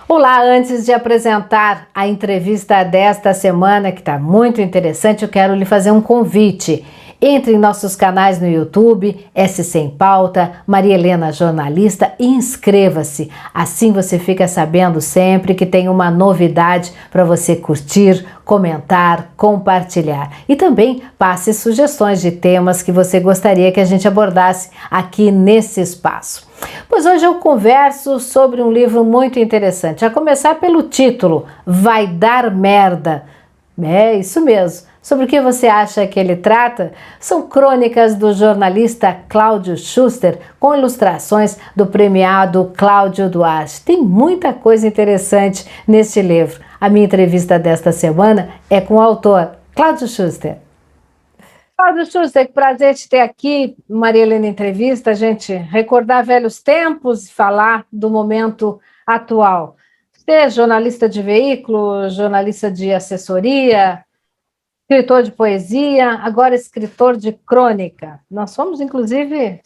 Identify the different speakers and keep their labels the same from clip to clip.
Speaker 1: Olá, antes de apresentar a entrevista desta semana, que está muito interessante, eu quero lhe fazer um convite. Entre em nossos canais no YouTube, SC em Pauta, Maria Helena Jornalista e inscreva-se. Assim você fica sabendo sempre que tem uma novidade para você curtir, comentar, compartilhar. E também passe sugestões de temas que você gostaria que a gente abordasse aqui nesse espaço. Pois hoje eu converso sobre um livro muito interessante, a começar pelo título, Vai Dar Merda. É isso mesmo. Sobre o que você acha que ele trata? São crônicas do jornalista Cláudio Schuster, com ilustrações do premiado Cláudio Duarte. Tem muita coisa interessante neste livro. A minha entrevista desta semana é com o autor, Cláudio Schuster. Cláudio Schuster, que prazer te ter aqui, Maria Helena Entrevista, a gente recordar velhos tempos e falar do momento atual. Você é jornalista de veículo, jornalista de assessoria, escritor de poesia, agora escritor de crônica. Nós somos, inclusive,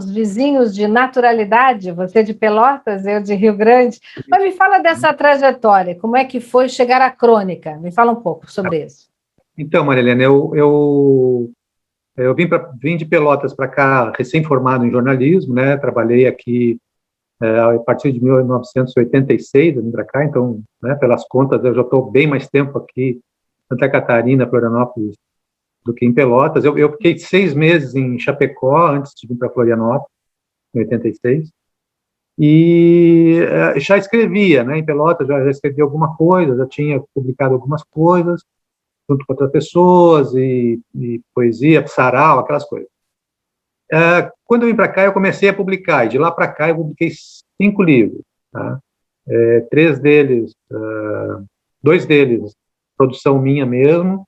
Speaker 1: vizinhos de naturalidade, você de Pelotas, eu de Rio Grande. Mas me fala dessa trajetória, como é que foi chegar à crônica? Me fala um pouco sobre isso.
Speaker 2: Então, Maria Helena, eu vim de Pelotas para cá, recém-formado em jornalismo, né? Trabalhei aqui a partir de 1986, eu vim para cá, então, né, pelas contas, eu já estou bem mais tempo aqui Santa Catarina, Florianópolis, do que em Pelotas. Eu fiquei 6 meses em Chapecó, antes de vir para Florianópolis, em 86, e já escrevia, né, em Pelotas, já escrevi alguma coisa, já tinha publicado algumas coisas, junto com outras pessoas, e poesia, sarau, aquelas coisas. Quando eu vim para cá, eu comecei a publicar, e de lá para cá eu publiquei 5 livros, tá? 2 deles produção minha mesmo,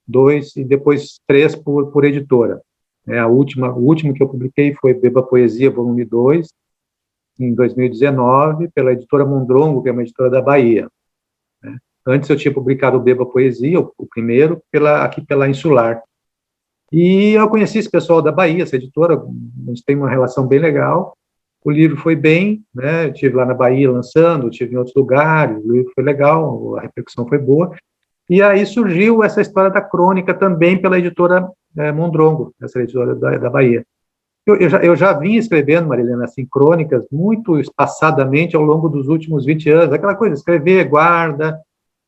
Speaker 2: 2 e depois 3 por editora. O último que eu publiquei foi Beba Poesia, volume 2, em 2019, pela editora Mondrongo, que é uma editora da Bahia. Antes eu tinha publicado o Beba Poesia, o primeiro, aqui pela Insular. E eu conheci esse pessoal da Bahia, essa editora, a gente tem uma relação bem legal. O livro foi bem, né? Eu estive lá na Bahia lançando, estive em outros lugares, o livro foi legal, a repercussão foi boa. E aí surgiu essa história da crônica também pela editora Mondrongo, essa editora da Bahia. Eu já vim escrevendo, Maria Helena, assim, crônicas muito espaçadamente ao longo dos últimos 20 anos, aquela coisa, escrever, guarda,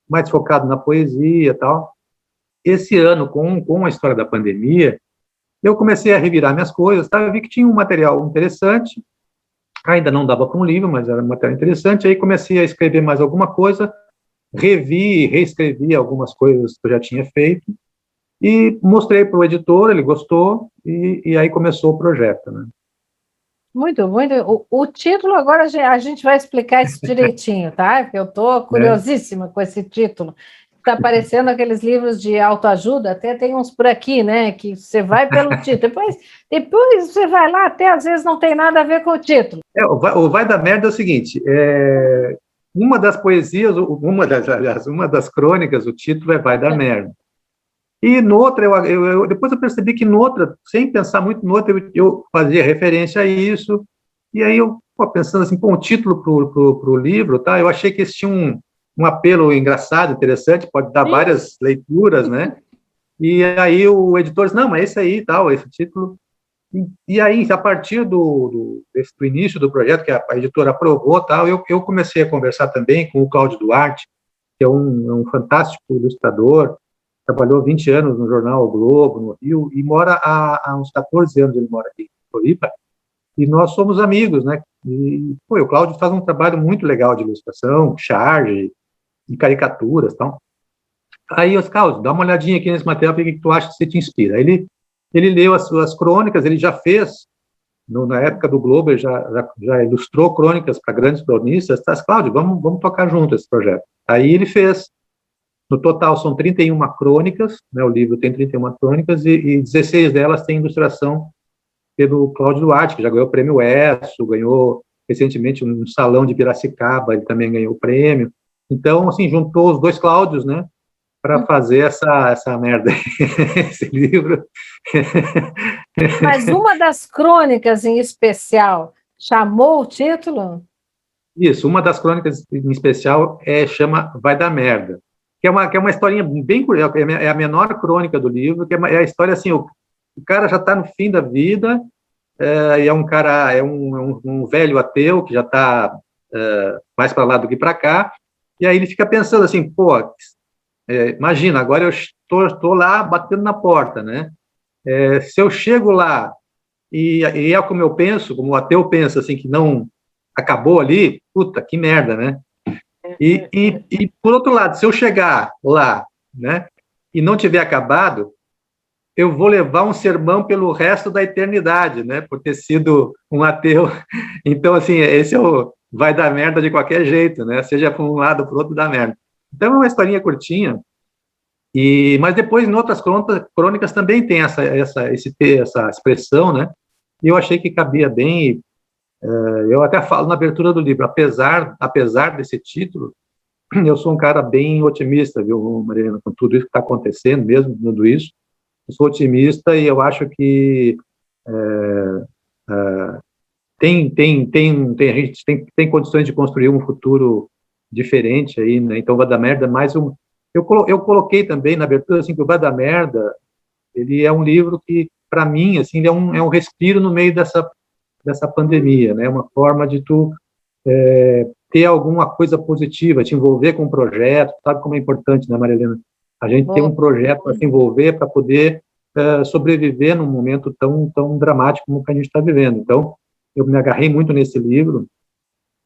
Speaker 2: mais focado na poesia e tal. Esse ano, com a história da pandemia, eu comecei a revirar minhas coisas, tá? Eu vi que tinha um material interessante, ainda não dava para um livro, mas era um material interessante, aí comecei a escrever mais alguma coisa, revi e reescrevi algumas coisas que eu já tinha feito, e mostrei para o editor, ele gostou, e aí começou o projeto, né?
Speaker 1: Muito, muito. O título agora a gente vai explicar isso direitinho, tá? Porque eu estou curiosíssima com esse título. Está aparecendo aqueles livros de autoajuda, até tem uns por aqui, né? Que você vai pelo título. Depois você vai lá, até às vezes não tem nada a ver com o título.
Speaker 2: O Vai Dar Merda é o seguinte, uma das poesias, uma das crônicas, o título é Vai Dar Merda. E noutra, depois eu percebi que noutra, sem pensar muito noutra, eu fazia referência a isso, e aí eu, pensando assim, o título pro livro, tá? Eu achei que esse tinha um apelo engraçado, interessante, pode dar várias leituras, né? E aí o editor disse, não, mas esse aí, tal, esse título. E aí, a partir do início do projeto, que a editora aprovou, tal, eu comecei a conversar também com o Cláudio Duarte, que é um fantástico ilustrador, trabalhou 20 anos no jornal O Globo, no Rio, e mora há uns 14 anos, ele mora aqui em Floripa, e nós somos amigos, né? E o Cláudio faz um trabalho muito legal de ilustração, charge, e caricaturas e tal. Aí, Cláudio, dá uma olhadinha aqui nesse material, o que tu acha que você te inspira? Ele leu as suas crônicas, ele já fez, na época do Globo, ele já ilustrou crônicas para grandes cronistas, tá? Cláudio, vamos tocar junto esse projeto. Aí ele fez. No total, são 31 crônicas, né, o livro tem 31 crônicas, e 16 delas têm ilustração pelo Cláudio Duarte, que já ganhou o prêmio ESSO, ganhou recentemente um salão de Piracicaba, ele também ganhou o prêmio. Então, assim, juntou os dois Cláudios, né, para fazer essa merda, esse livro.
Speaker 1: Mas uma das crônicas em especial chamou o título?
Speaker 2: Isso, uma das crônicas em especial chama Vai Dar Merda, que é uma historinha bem curiosa, é a menor crônica do livro, que é a história assim, o cara já está no fim da vida, e é um cara, um velho ateu que já está mais para lá do que para cá, e aí ele fica pensando assim, pô, imagina, agora eu estou lá batendo na porta, né? Se eu chego lá e é como eu penso, como o ateu pensa, assim, que não acabou ali, puta, que merda, né? E por outro lado, se eu chegar lá, né, e não tiver acabado, eu vou levar um sermão pelo resto da eternidade, né, por ter sido um ateu. Então, assim, esse vai dar merda de qualquer jeito, né, seja para um lado ou para o outro, dá merda. Então, é uma historinha curtinha, mas depois, em outras crônicas, também tem essa expressão, né, e eu achei que cabia bem. Eu até falo na abertura do livro, apesar desse título, eu sou um cara bem otimista, viu, Mariana, com tudo isso que está acontecendo, mesmo tudo isso. Eu sou otimista e eu acho que a gente tem condições de construir um futuro diferente aí, né? Então, Vai Dar Merda é mais um. Eu coloquei também na abertura assim, que o Vai Dar Merda ele é um livro que, para mim, assim, ele é um respiro no meio dessa pandemia, né? Uma forma de tu ter alguma coisa positiva, te envolver com um projeto, sabe como é importante, né, Maria Helena? A gente ter um projeto para se envolver, para poder sobreviver num momento tão dramático como que a gente está vivendo. Então, eu me agarrei muito nesse livro.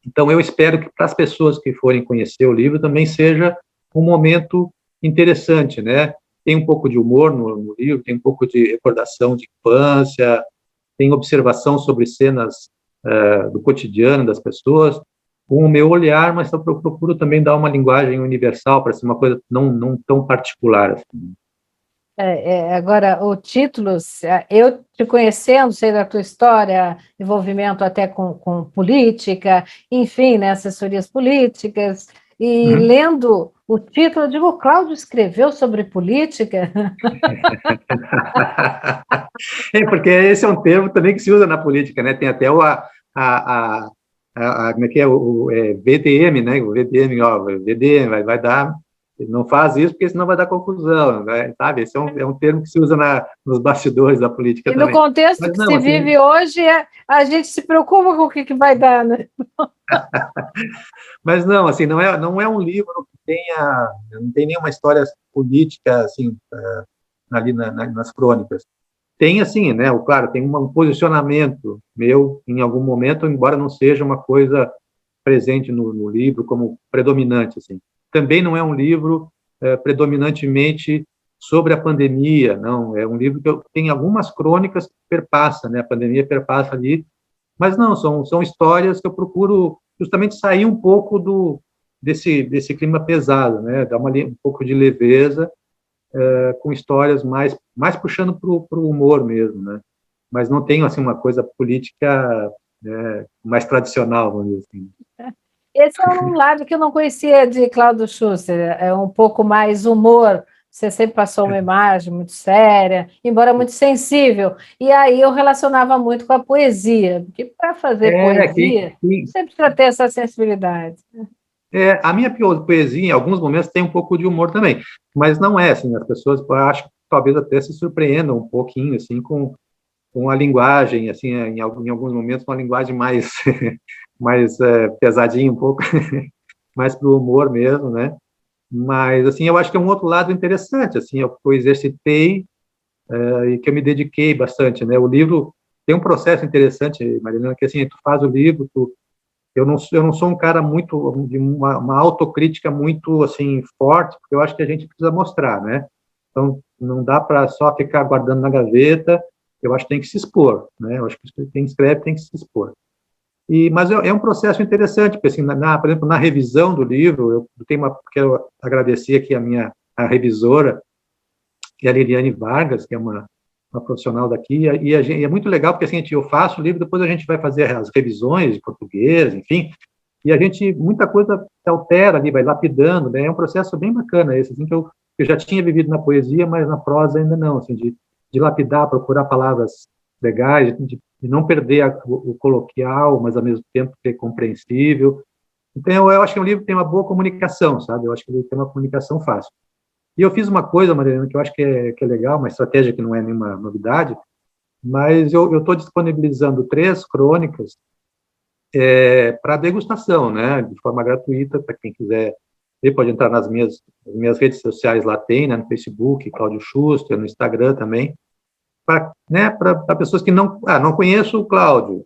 Speaker 2: Então, eu espero que para as pessoas que forem conhecer o livro também seja um momento interessante, né? Tem um pouco de humor no livro, tem um pouco de recordação de infância, tem observação sobre cenas do cotidiano das pessoas, com o meu olhar, mas eu procuro também dar uma linguagem universal para ser uma coisa não tão particular. Assim.
Speaker 1: Agora, o título, eu te conhecendo, sei da tua história, envolvimento até com política, enfim, né, assessorias políticas, e lendo o título, eu digo, o Cláudio escreveu sobre política?
Speaker 2: Porque esse é um termo também que se usa na política, né? Tem até como é que é, o VDM, né? O VDM, VDM vai dar, não faz isso porque senão vai dar confusão, né? Sabe? Esse é um termo que se usa nos bastidores da política também.
Speaker 1: E no contexto mas, que se vive hoje, a gente se preocupa com o que vai dar, né?
Speaker 2: Mas não, assim, não é um livro que não tem nenhuma história política, assim, ali nas crônicas. Tem, assim, né, claro, tem um posicionamento meu, em algum momento, embora não seja uma coisa presente no livro como predominante, assim. Também não é um livro predominantemente sobre a pandemia, não, é um livro que tem algumas crônicas que perpassa, né, a pandemia perpassa ali, mas não, são histórias que eu procuro justamente sair um pouco desse clima pesado, né, dar um pouco de leveza, com histórias mais puxando para o humor mesmo, né? Mas não tenho assim uma coisa política mais tradicional, vamos dizer assim.
Speaker 1: Esse é um lado que eu não conhecia de Cláudio Schuster, é um pouco mais humor. Você sempre passou uma imagem muito séria, embora muito sensível. E aí eu relacionava muito com a poesia, porque para fazer poesia, sempre precisa ter essa sensibilidade.
Speaker 2: A minha poesia, em alguns momentos, tem um pouco de humor também, mas não é, assim, as pessoas, eu acho que talvez até se surpreendam um pouquinho, assim, com a linguagem, assim, em alguns momentos, uma linguagem mais, mais pesadinha um pouco, mais para o humor mesmo, né? Mas, assim, eu acho que é um outro lado interessante, assim, eu exercitei e que eu me dediquei bastante, né? O livro tem um processo interessante, Marilena, que, assim, tu faz o livro, eu não sou um cara muito de uma autocrítica muito assim forte, porque eu acho que a gente precisa mostrar, né? Então não dá para só ficar guardando na gaveta. Eu acho que tem que se expor, né? Eu acho que quem escreve tem que se expor. Mas é um processo interessante, porque assim, por exemplo, na revisão do livro, quero agradecer aqui a revisora, que é a Liliane Vargas, que é uma uma profissional daqui, e é muito legal, porque assim, eu faço o livro, depois a gente vai fazer as revisões de português, enfim, e a gente, muita coisa se altera ali, vai lapidando, né? É um processo bem bacana esse, assim, que eu já tinha vivido na poesia, mas na prosa ainda não, assim, de lapidar, procurar palavras legais, de não perder o coloquial, mas ao mesmo tempo ser compreensível. Então, eu acho que é um livro que tem uma boa comunicação, sabe? Eu acho que ele tem uma comunicação fácil. E eu fiz uma coisa, Mariana, que eu acho que é legal, uma estratégia que não é nenhuma novidade, mas eu estou disponibilizando 3 crônicas para degustação, né, de forma gratuita, para quem quiser ver, pode entrar nas minhas redes sociais, lá tem, né, no Facebook, Cláudio Schuster, no Instagram também, para, né, para pessoas que não conheço o Cláudio,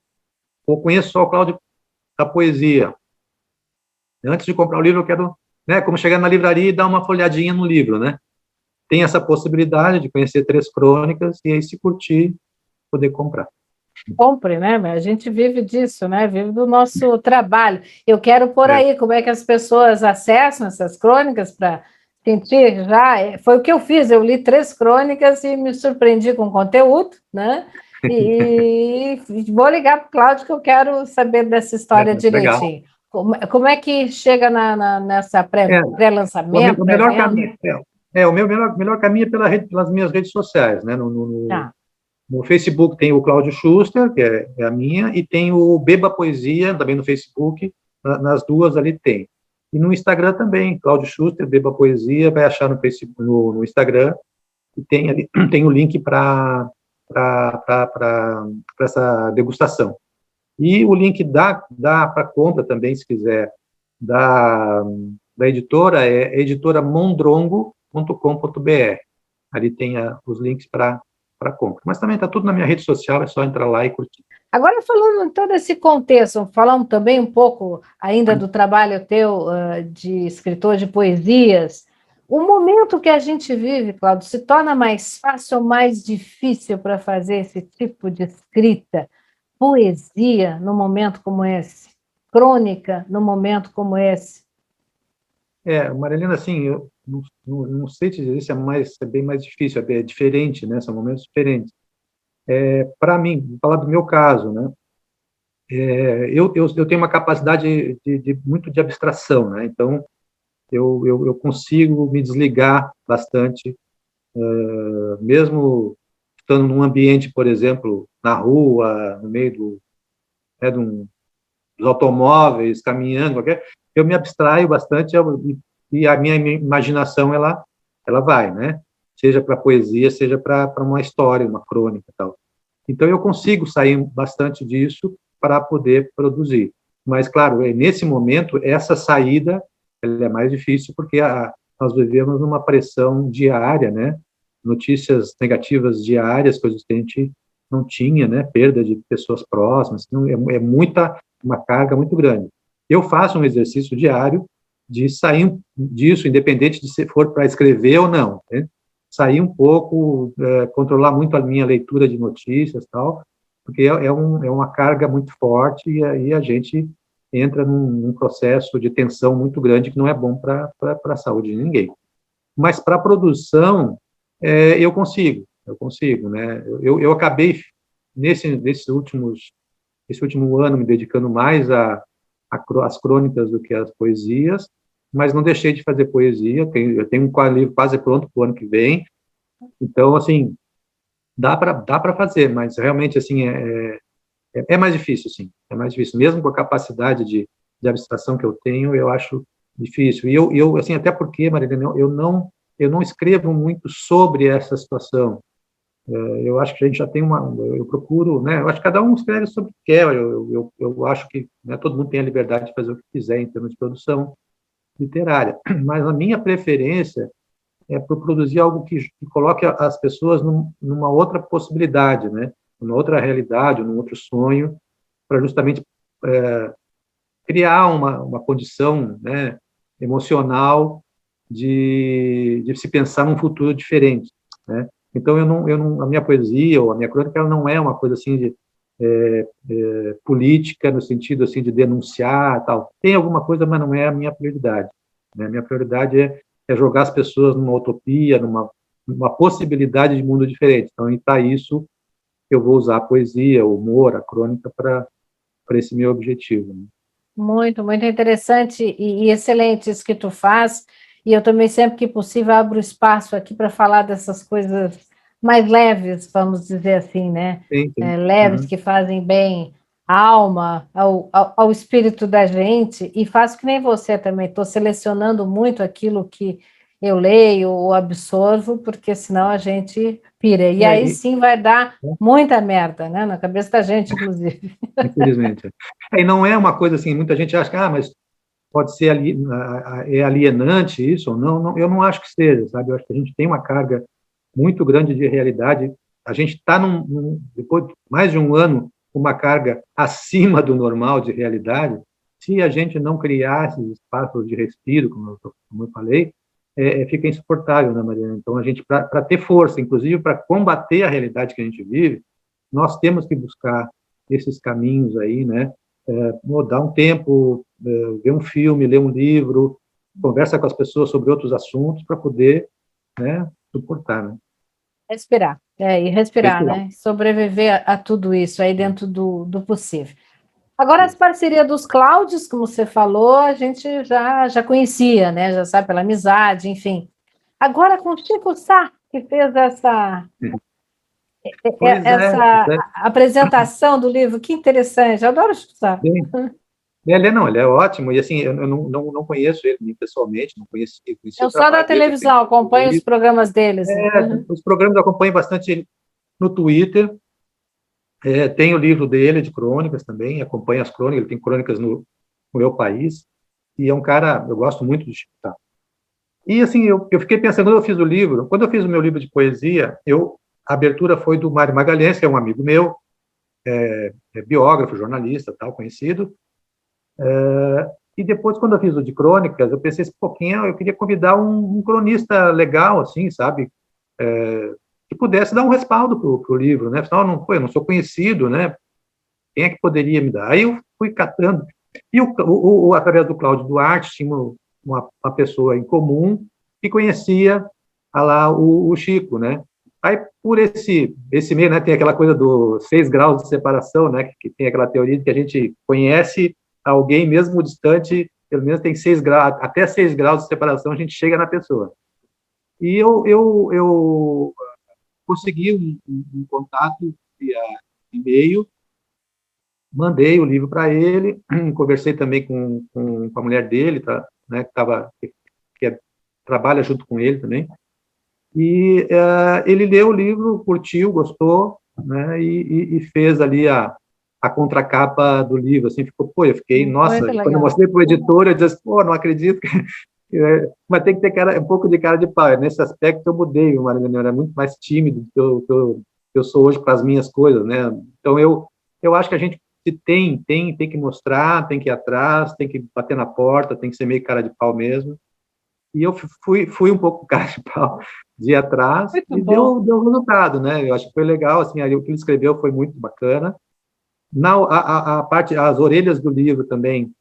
Speaker 2: ou conheço só o Cláudio da poesia. Antes de comprar o livro, eu quero, né, como chegar na livraria e dar uma folhadinha no livro, né? Tem essa possibilidade de conhecer 3 crônicas e aí, se curtir, poder comprar.
Speaker 1: Compre, né? A gente vive disso, né? Vive do nosso trabalho. Eu quero por aí como é que as pessoas acessam essas crônicas para sentir já. Foi o que eu fiz, eu li 3 crônicas e me surpreendi com o conteúdo, né? E vou ligar para o Cláudio que eu quero saber dessa história
Speaker 2: Legal.
Speaker 1: direitinho. Como é que chega nessa pré-lançamento,
Speaker 2: O melhor caminho, o meu melhor caminho é pelas minhas redes sociais, né? No Facebook tem o Cláudio Schuster, que é a minha, e tem o Beba Poesia, também no Facebook, nas duas ali tem. E no Instagram também, Cláudio Schuster, Beba Poesia, vai achar no Facebook, no Instagram, e tem ali tem o link para essa degustação. E o link dá para compra também, se quiser, da editora, é editoramondrongo.com.br. Ali tem os links para compra. Mas também está tudo na minha rede social, é só entrar lá e curtir.
Speaker 1: Agora, falando em todo esse contexto, falando também um pouco ainda do trabalho teu de escritor de poesias, o momento que a gente vive, Cláudio, se torna mais fácil ou mais difícil para fazer esse tipo de escrita? Poesia num momento como esse? Crônica num momento como esse?
Speaker 2: Marilena, assim, eu não sei te dizer se é bem mais difícil, é diferente, né? São momentos diferentes. Para mim, vou falar do meu caso, né? Eu tenho uma capacidade muito de abstração, né? Então, eu consigo me desligar bastante, mesmo estando num ambiente, por exemplo, na rua, no meio dos automóveis, caminhando, eu me abstraio bastante e a minha imaginação ela vai, né? Seja para poesia, seja para uma história, uma crônica e tal. Então eu consigo sair bastante disso para poder produzir. Mas claro, nesse momento essa saída ela é mais difícil porque nós vivemos numa pressão diária, né? Notícias negativas diárias, coisas que a gente não tinha, né? Perda de pessoas próximas, então uma carga muito grande. Eu faço um exercício diário de sair disso, independente de se for para escrever ou não, né? Sair um pouco, controlar muito a minha leitura de notícias, tal, porque é uma carga muito forte e aí a gente entra num processo de tensão muito grande que não é bom para a saúde de ninguém. Mas para a produção, eu consigo, né? Eu acabei esse último ano me dedicando mais às crônicas do que às poesias, mas não deixei de fazer poesia. Eu tenho um livro quase pronto para o ano que vem. Então, assim, dá para fazer, mas realmente assim é mais difícil, sim. É mais difícil, mesmo com a capacidade de abstração que eu tenho, eu acho difícil. E eu assim, até porque, Marilena, eu não escrevo muito sobre essa situação. Eu acho que a gente já tem eu procuro, né? Eu acho que cada um escreve sobre o que quer. Eu acho que, né, todo mundo tem a liberdade de fazer o que quiser em termos de produção literária. Mas a minha preferência é por produzir algo que coloque as pessoas numa outra possibilidade, né? Numa outra realidade, num outro sonho, para justamente criar uma condição, né, emocional de se pensar num futuro diferente, né? Então a minha poesia ou a minha crônica ela não é uma coisa assim de política no sentido assim de denunciar tal. Tem alguma coisa, mas não é a minha prioridade, né? A minha prioridade é jogar as pessoas numa utopia, uma possibilidade de mundo diferente. Então, para isso, eu vou usar a poesia, o humor, a crônica para esse meu objetivo. Né?
Speaker 1: Muito, muito interessante e excelente isso que tu faz. E eu também, sempre que possível, abro espaço aqui para falar dessas coisas mais leves, vamos dizer assim, né?
Speaker 2: Sim.
Speaker 1: Leves, que fazem bem à alma, ao espírito da gente. E faço que nem você também, estou selecionando muito aquilo que eu leio ou absorvo, porque senão a gente pira. E aí sim vai dar muita merda, né? Na cabeça da gente, inclusive.
Speaker 2: Infelizmente. E não é uma coisa assim, muita gente acha que, mas pode ser alienante isso ou não. Não, eu não acho que seja, sabe? Eu acho que a gente tem uma carga muito grande de realidade. A gente está, depois de mais de um ano, uma carga acima do normal de realidade. Se a gente não criar esses espaços de respiro, como eu falei, fica insuportável, né, Mariana? Então, a gente, para ter força, inclusive para combater a realidade que a gente vive, nós temos que buscar esses caminhos aí, né? Dar um tempo, ver um filme, ler um livro, conversa com as pessoas sobre outros assuntos para poder, né, suportar, né?
Speaker 1: Respirar, e respirar, né? Sobreviver a tudo isso aí dentro do possível. Agora, as parcerias dos Cláudios, como você falou, a gente já conhecia, né? Já sabe pela amizade, enfim. Agora, com o Chico Sá, que fez essa apresentação do livro, que interessante, eu adoro o Chico Sá.
Speaker 2: Ele é ótimo, e assim, eu não conheço ele pessoalmente, não conheci
Speaker 1: eu só da televisão, acompanho os programas deles.
Speaker 2: Os programas eu acompanho bastante no Twitter, tem o livro dele, de crônicas também, acompanho as crônicas, ele tem crônicas no Meu País, e é um cara, eu gosto muito do Chico Sá. E assim, eu fiquei pensando, quando eu fiz o meu livro de poesia, a abertura foi do Mário Magalhães, que é um amigo meu, biógrafo, jornalista, tal, conhecido. E depois, quando eu fiz o de crônicas, eu pensei um pouquinho, eu queria convidar um cronista legal, assim, sabe, que pudesse dar um respaldo pro livro, né? Afinal, eu não sou conhecido, né? Quem é que poderia me dar? Aí eu fui catando. E através do Cláudio Duarte, tinha uma pessoa em comum que conhecia lá o Chico, né? Aí, por esse meio, né, tem aquela coisa dos 6 graus de separação, né? Que tem aquela teoria de que a gente conhece alguém, mesmo distante, pelo menos tem 6 graus, até 6 graus de separação, a gente chega na pessoa. E eu consegui um contato via e-mail, mandei o livro para ele, conversei também com a mulher dele, tá, né, que trabalha junto com ele também, e ele leu o livro, curtiu, gostou, né, e fez ali a contracapa do livro, assim, eu fiquei, nossa, quando eu mostrei para o editor, eu disse, não acredito, mas tem que ter um pouco de cara de pau, nesse aspecto eu mudei, eu era muito mais tímido do que eu sou hoje para as minhas coisas, né, então eu acho que a gente tem que mostrar, tem que ir atrás, tem que bater na porta, tem que ser meio cara de pau mesmo, e eu fui um pouco cara de pau de ir atrás, e deu resultado, né, eu acho que foi legal, assim, o que ele escreveu foi muito bacana. As orelhas do livro também,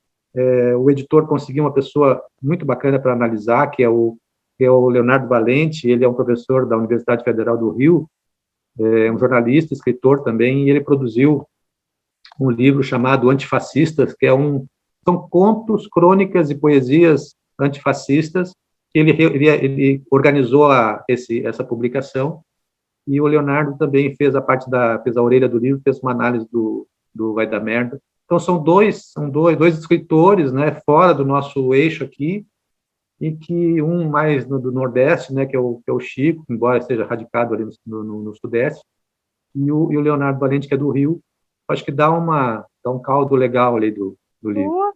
Speaker 2: o editor conseguiu uma pessoa muito bacana para analisar, que é o Leonardo Valente, ele é um professor da Universidade Federal do Rio, um jornalista, escritor também, e ele produziu um livro chamado Antifascistas, que são contos, crônicas e poesias antifascistas, que ele organizou essa publicação, e o Leonardo também fez fez a orelha do livro, fez uma análise do Vai Dar Merda. Então, são dois escritores, né, fora do nosso eixo aqui, e que um mais do Nordeste, né, que é o Chico, embora esteja radicado ali no Sudeste, e o Leonardo Valente, que é do Rio. Acho que dá um caldo legal ali do livro.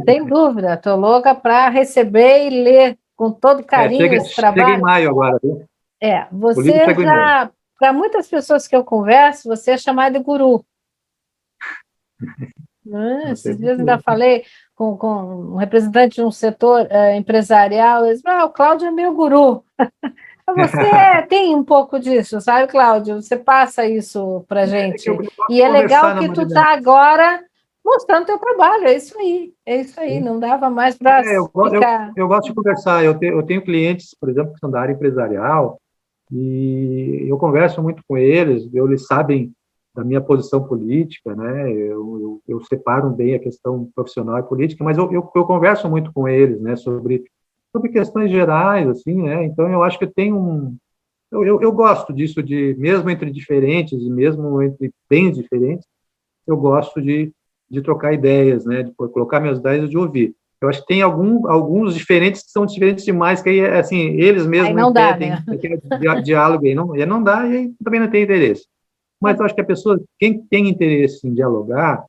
Speaker 1: Sem dúvida, estou louca para receber e ler com todo carinho esse trabalho.
Speaker 2: Chega em maio agora, viu?
Speaker 1: Você já, para muitas pessoas que eu converso, você é chamado de guru. Esses dias ainda falei com um representante de um setor empresarial, eles o Cláudio é meu guru. Você tem um pouco disso, sabe, Cláudio? Você passa isso para a gente. E é legal que tu está agora mostrando teu trabalho, é isso aí, não dava mais para ficar...
Speaker 2: Eu gosto de conversar, eu tenho clientes, por exemplo, que são da área empresarial, E eu converso muito com eles, eles sabem da minha posição política, né? Eu separo bem a questão profissional e política, mas eu converso muito com eles, né? Sobre questões gerais, assim, né? Então eu acho que eu gosto disso, mesmo entre diferentes e mesmo entre bem diferentes, eu gosto de trocar ideias, né? De colocar minhas ideias e de ouvir. Eu acho que tem alguns diferentes que são diferentes demais, que aí, assim, eles
Speaker 1: Aí
Speaker 2: mesmos
Speaker 1: não dá,
Speaker 2: impedem
Speaker 1: né?
Speaker 2: aquele diálogo, e não dá, e aí também não tem interesse. Mas eu acho que a pessoa, quem tem interesse em dialogar,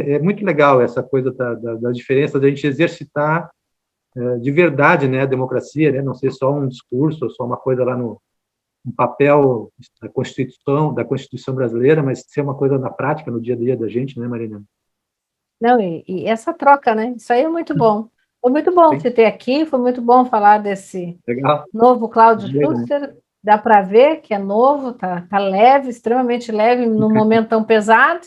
Speaker 2: é muito legal essa coisa da diferença, da gente exercitar de verdade, né, a democracia, né, não ser só um discurso, ou só uma coisa lá no um papel da Constituição brasileira, mas ser uma coisa na prática, no dia a dia da gente, né, Marina?
Speaker 1: Não, e essa troca, né? Isso aí é muito bom. Foi muito bom
Speaker 2: Sim,
Speaker 1: te ter aqui, foi muito bom falar desse
Speaker 2: legal.
Speaker 1: novo Cláudio
Speaker 2: Legal.
Speaker 1: Schuster. Dá para ver que é novo, tá leve, extremamente leve, num momento tão pesado,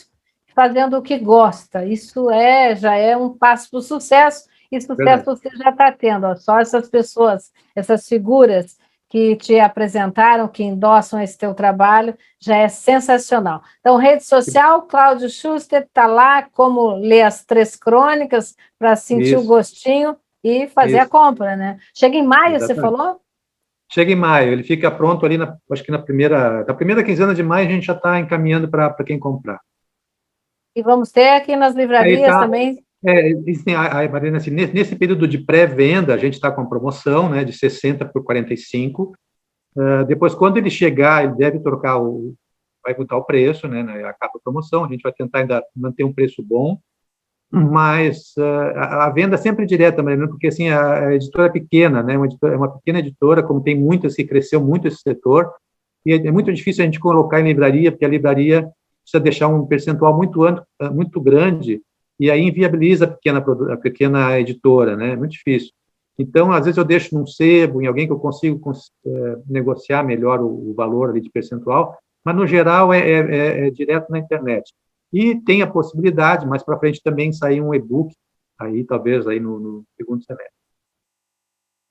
Speaker 1: fazendo o que gosta. Isso já é um passo para o sucesso, e sucesso
Speaker 2: Verdade.
Speaker 1: você já está tendo. Ó. Só essas pessoas, essas figuras que te apresentaram, que endossam esse teu trabalho, já é sensacional. Então, rede social, Cláudio Schuster, está lá, como ler as 3 crônicas, para sentir o
Speaker 2: Isso,
Speaker 1: gostinho e fazer a
Speaker 2: isso,
Speaker 1: compra, né? Chega em maio, você
Speaker 2: exatamente.
Speaker 1: falou?
Speaker 2: Chega em maio, ele fica pronto ali, acho que na primeira quinzena de maio a gente já está encaminhando para quem comprar.
Speaker 1: E vamos ter aqui nas
Speaker 2: Aí
Speaker 1: livrarias
Speaker 2: tá,
Speaker 1: também.
Speaker 2: Marina, assim, nesse período de pré-venda, a gente está com promoção, né, de 60 por 45. Depois, quando ele chegar, ele deve vai mudar o preço, né, acaba a promoção, a gente vai tentar ainda manter um preço bom, mas a venda é sempre direta, Marina, porque assim, a editora é pequena, né, é uma pequena editora, como tem muitas, que cresceu muito esse setor, e é muito difícil a gente colocar em livraria, porque a livraria precisa deixar um percentual muito grande, e aí inviabiliza a pequena editora, né? É muito difícil. Então, às vezes eu deixo num sebo, em alguém que eu consigo negociar melhor o valor ali de percentual, mas no geral é direto na internet. E tem a possibilidade, mais para frente também sair um e-book, aí talvez aí no segundo semestre.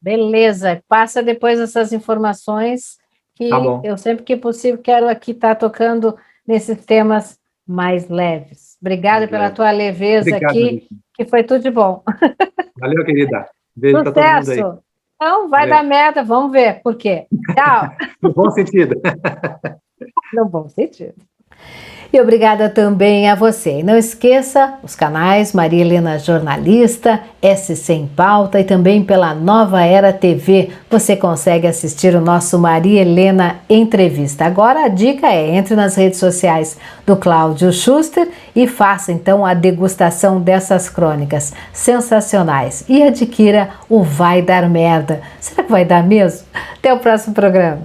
Speaker 1: Beleza, passa depois essas informações
Speaker 2: Tá
Speaker 1: que
Speaker 2: bom.
Speaker 1: eu sempre que possível quero aqui estar tocando nesses temas mais leves. Obrigada
Speaker 2: Mais
Speaker 1: pela
Speaker 2: leve.
Speaker 1: tua leveza
Speaker 2: Obrigado,
Speaker 1: aqui,
Speaker 2: Marisa.
Speaker 1: que foi tudo de bom.
Speaker 2: Valeu, querida. Beijo para todo mundo aí.
Speaker 1: Sucesso! Não, vai dar
Speaker 2: Valeu.
Speaker 1: merda, vamos ver por quê. Tchau!
Speaker 2: No bom sentido.
Speaker 1: No bom sentido. E obrigada também a você. E não esqueça os canais Maria Helena Jornalista, SC em Pauta e também pela Nova Era TV. Você consegue assistir o nosso Maria Helena Entrevista. Agora a dica entre nas redes sociais do Cláudio Schuster e faça então a degustação dessas crônicas sensacionais e adquira o Vai Dar Merda. Será que vai dar mesmo? Até o próximo programa.